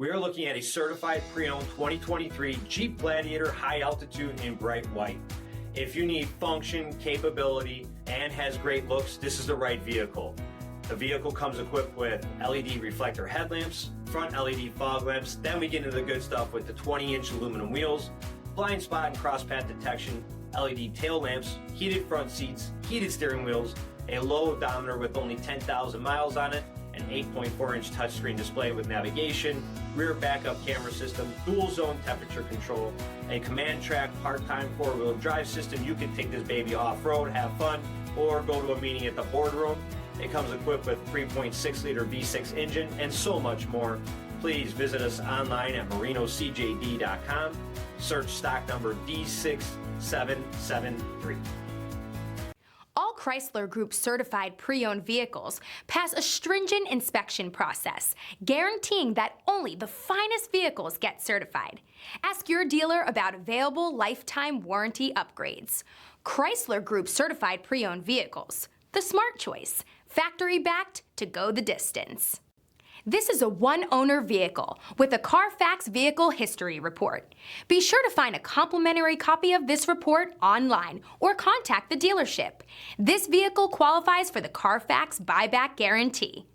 We are looking at a certified pre-owned 2023 Jeep Gladiator high altitude in bright white. If you need function, capability, and has great looks, this is the right vehicle. The vehicle comes equipped with LED reflector headlamps, front LED fog lamps, then we get into the good stuff with the 20-inch aluminum wheels, blind spot and cross path detection, LED tail lamps, heated front seats, heated steering wheels, a low odometer with only 10,000 miles on it, an 8.4-inch touchscreen display with navigation, rear backup camera system, dual zone temperature control, a command track part-time four-wheel drive system. You can take this baby off-road, have fun, or go to a meeting at the boardroom. It comes equipped with 3.6-liter V6 engine and so much more. Please visit us online at marinocjd.com. Search stock number D6773. All Chrysler Group certified pre-owned vehicles pass a stringent inspection process, guaranteeing that only the finest vehicles get certified. Ask your dealer about available lifetime warranty upgrades. Chrysler Group certified pre-owned vehicles, the smart choice, factory backed to go the distance. This is a one-owner vehicle with a CARFAX vehicle history report. Be sure to find a complimentary copy of this report online or contact the dealership. This vehicle qualifies for the CARFAX buyback guarantee.